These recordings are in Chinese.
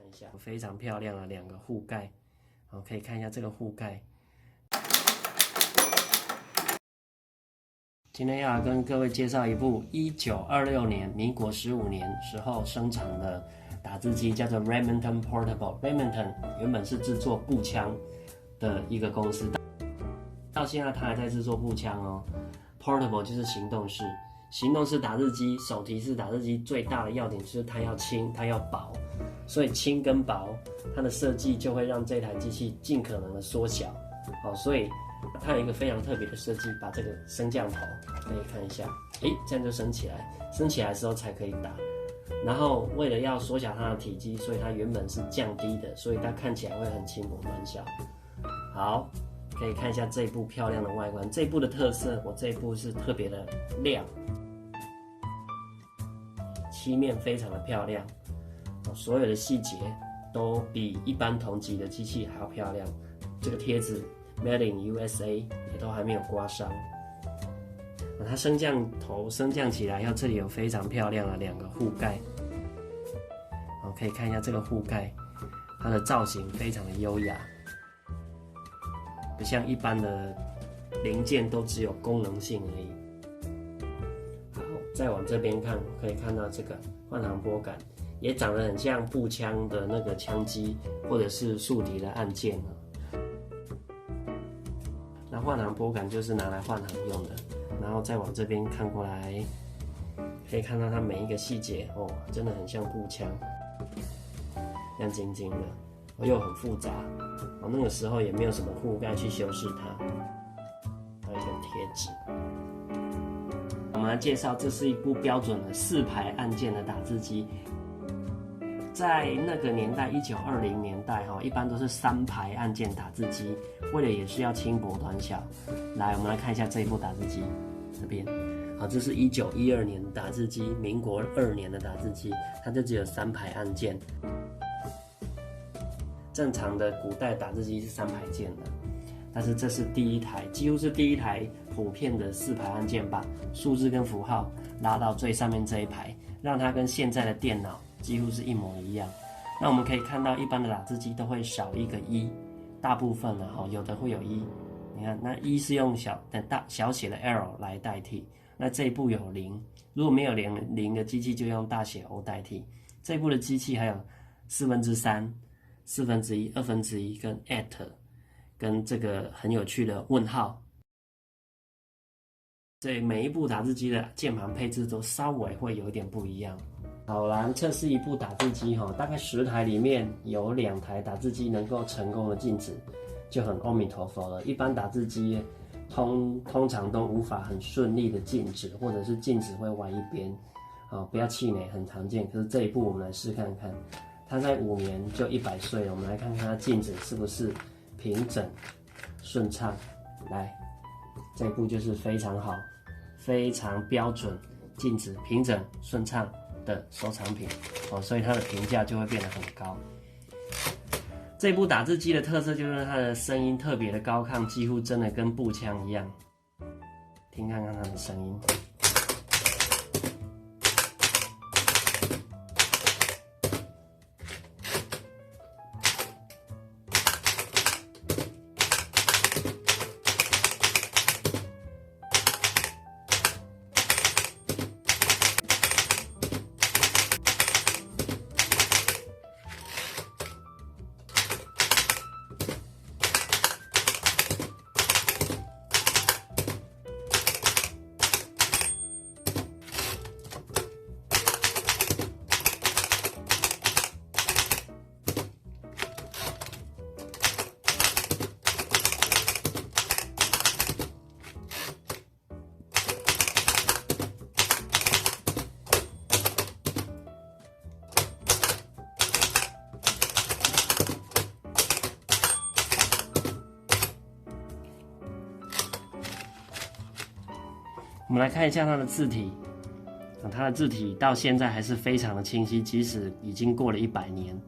一下，非常漂亮的2个护盖，好，可以看一下这个护盖。今天要跟各位介绍一部1926年民国15年时候生产的打字机，叫做 Remington Portable。Remington 原本是制作步枪的一个公司，到现在它还在制作步枪哦。Portable 就是行动式，行动式打字机、手提式打字机最大的要点就是它要轻，它要薄，所以轻跟薄，它的设计就会让这台机器尽可能的缩小。好，所以它有一个非常特别的设计，把这个升降头可以看一下，这样就升起来，升起来的时候才可以打。然后为了要缩小它的体积，所以它原本是降低的，所以它看起来会很轻薄短小。好，可以看一下这一部漂亮的外观。这一部的特色，我这一部是特别的亮，漆面非常的漂亮，所有的细节都比一般同级的机器还要漂亮。这个贴纸 Made in USA 也都还没有刮伤。它升降头升降起来，这里有非常漂亮的2个护盖。好，可以看一下这个护盖，它的造型非常的优雅，不像一般的零件都只有功能性而已。好，再往这边看，可以看到这个换挡拨杆，也长得很像步枪的那个枪机或者是竖笛的按键。那换挡拨杆就是拿来换行用的。然后再往这边看过来，可以看到它每一个细节哦，真的很像步枪，亮晶晶的，又很复杂。那个时候也没有什么护盖去修饰它，还有一个贴纸。我们来介绍，这是一部标准的4排按键的打字机。在那个年代，1920年代一般都是3排按键打字机，为了也是要轻薄短小。来，我们来看一下这一部打字机，这边，好，这是1912年的打字机，民国2年的打字机，它就只有3排按键。正常的古代打字机是3排键的，但是这是第一台，几乎是第一台普遍的4排按键，把数字跟符号拉到最上面这一排，让它跟现在的电脑几乎是一模一样。那我们可以看到，一般的打字机都会少一个1，大部分呢，有的会有1。你看，那1是用小写的 L 来代替。那这一部有0，如果没有0的机器，就用大写 O 代替。这一部的机器还有3/4、1/4、1/2跟 at， 跟这个很有趣的问号。所以每一部打字机的键盘配置都稍微会有一点不一样。好啦，测试一部打字机大概10台里面有2台打字机能够成功的静止，就很阿弥陀佛了。一般打字机通常都无法很顺利的静止，或者是静止会歪一边，不要气馁，很常见。可是这一部我们来试看看，它在5年就100岁了，我们来看看它静止是不是平整顺畅。来，这一部就是非常好，非常标准，静止平整顺畅的收藏品所以它的评价就会变得很高。这部打字机的特色就是它的声音特别的高亢，几乎真的跟步枪一样。听看看它的声音。我们来看一下它的字体，它的字体到现在还是非常的清晰，即使已经过了100年。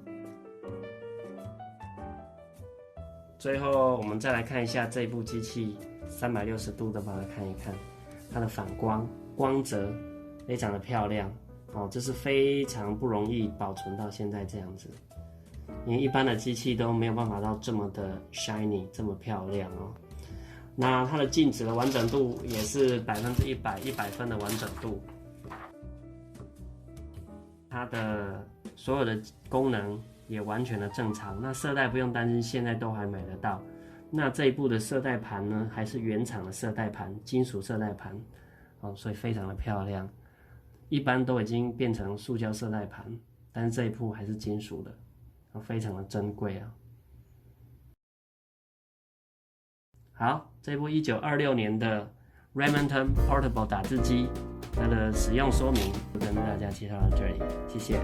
最后，我们再来看一下这部机器360度的把它看一看，它的反光光泽非常的漂亮这是非常不容易保存到现在这样子。因为一般的机器都没有办法到这么的 shiny， 这么漂亮哦。那它的镜子的完整度也是100%，100分的完整度。它的所有的功能也完全的正常。那色带不用担心，现在都还买得到。那这一部的色带盘呢，还是原厂的色带盘，金属色带盘，哦，所以非常的漂亮。一般都已经变成塑胶色带盘，但是这一部还是金属的。非常的珍贵啊！好，这部1926年的 Remington Portable 打字机，它的使用说明就跟大家介绍到这里，谢谢。